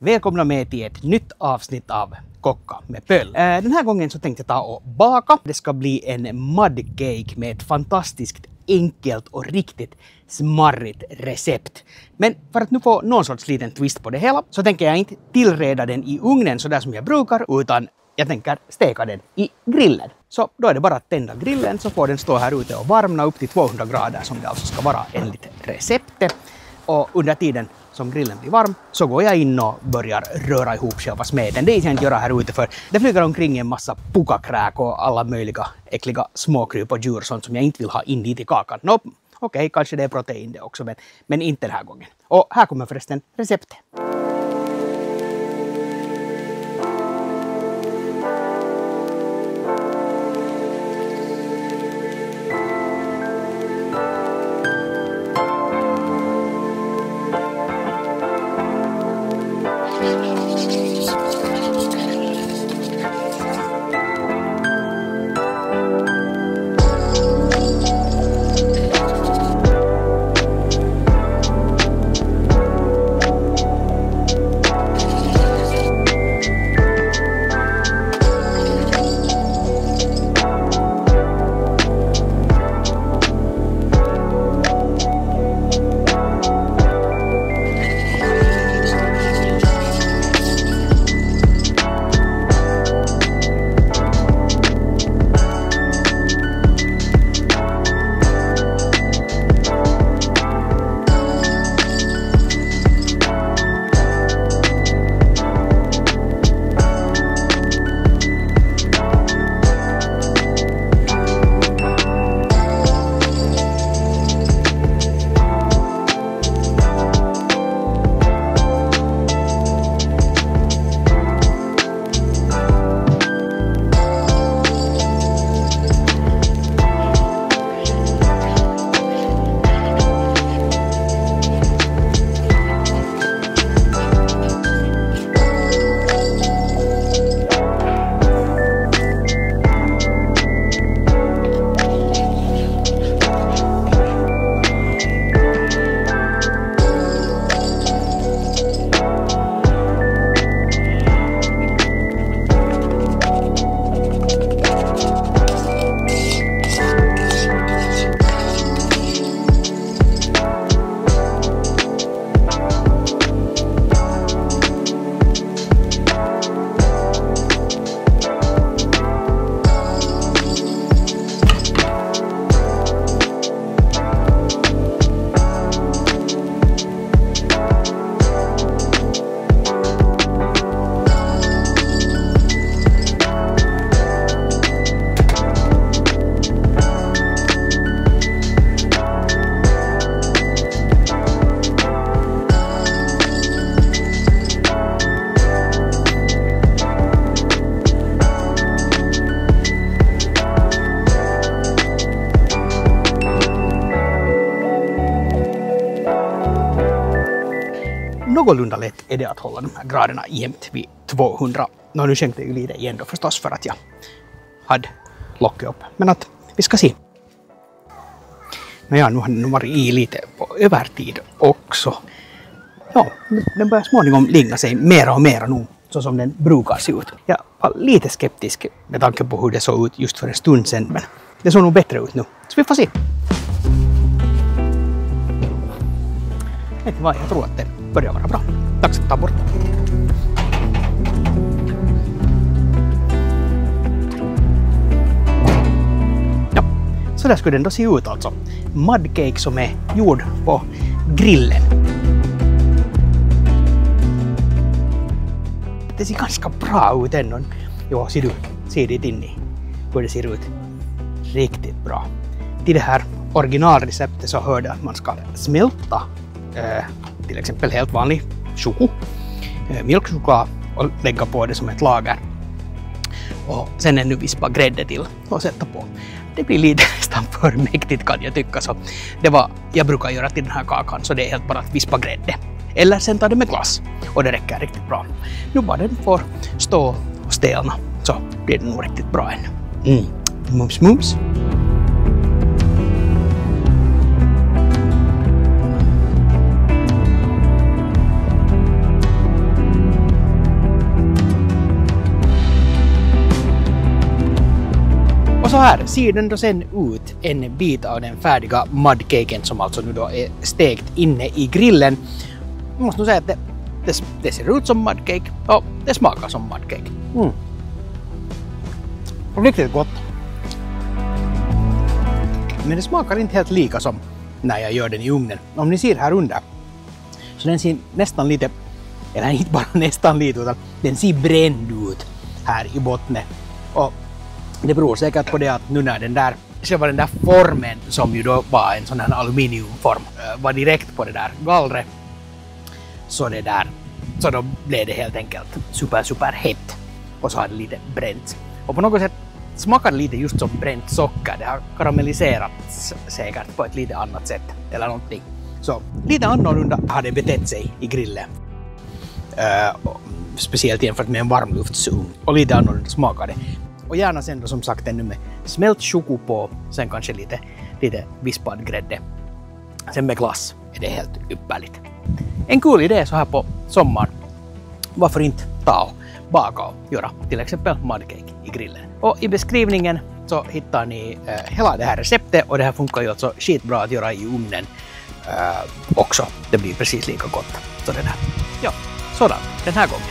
Välkomna med till ett nytt avsnitt av Kocka med Pöll. Den här gången så tänkte jag ta och baka. Det ska bli en mudcake med ett fantastiskt enkelt och riktigt smarrigt recept. Men för att nu få någon sorts liten twist på det hela så tänker jag inte tillreda den i ugnen så där som jag brukar, utan jag tänker steka den i grillen. Så då är det bara att tända grillen så får den stå här ute och varmna upp till 200 grader som det alltså ska vara enligt receptet. Och under tiden som grillen blir varm så går jag in och börjar röra ihop själva smeten. Det är jag inte göra här ute för det flyger omkring en massa pukakräk och alla möjliga äckliga småkryp och djur, sånt som jag inte vill ha in dit i kakan. Okej, kanske det är protein det också, men inte den här gången. Och här kommer förresten receptet. Någorlunda lätt är det att hålla de här graderna jämnt vid 200. Nu skänkte jag ju lite igen då förstås för att jag hade locket upp. Men att vi ska se. Men nu har den varit i lite på övertid också. Ja, den börjar småningom ligna sig mera och mera nu så som den brukar se ut. Jag var lite skeptisk med tanke på hur det såg ut just för en stund sedan, men det såg nog bättre ut nu. Så vi får se. Vet ni vad, jag tror att det börjar vara bra. Dags att ta bort. Ja, så där skulle den då se ut alltså. Mudcake som är gjord på grillen. Det ser ganska bra ut ändå. Jo, ser du? Se dit in i hur det ser ut. Riktigt bra. Till det här originalreceptet så hörde att man ska smälta till exempel helt vanlig mjölkchoklad och lägga på det som ett lager. Och sen ännu vispa grädde till och sätta på. Det blir lite nästan för mäktigt kan jag tycka. Så det var jag brukar göra till den här kakan, så det är helt bara att vispa grädde. Eller sen ta det med glass och det räcker riktigt bra. Nu bara den får stå och stelna så blir det nog riktigt bra än. Mums mums. här ser den då sen ut, en bit av den färdiga mudcaken som alltså nu då är stekt inne i grillen. Jag måste nog säga att det ser ut som mudcake och det smakar som mudcake. Riktigt gott. Men det smakar inte helt lika som när jag gör den i ugnen. Om ni ser här under så den ser nästan lite, eller inte bara nästan lite, utan den ser bränd ut här i botten. Och det beror säkert på det att nu när den där formen, som ju då var en sån här aluminiumform, var direkt på det där gallret, så då blev det helt enkelt super hett och så har det lite bränt. Och på något sätt smakar det lite just som bränt socker. Det har karamelliserats säkert på ett lite annat sätt eller någonting. Så lite annorlunda har det betett sig i grillen. Speciellt jämfört med en varmluftsugn. Och lite annorlunda smakar det. Och gärna sen då som sagt ännu med smält choko på. Sen kanske lite vispad grädde. Sen med glass är det helt ypperligt. En kul idé så här på sommaren. Varför inte ta och baka och göra till exempel mudcake i grillen. Och i beskrivningen så hittar ni hela det här receptet, och det här funkar ju alltså skitbra att göra i ugnen också. Det blir precis lika gott. Så det där. Ja, sådan den här gången.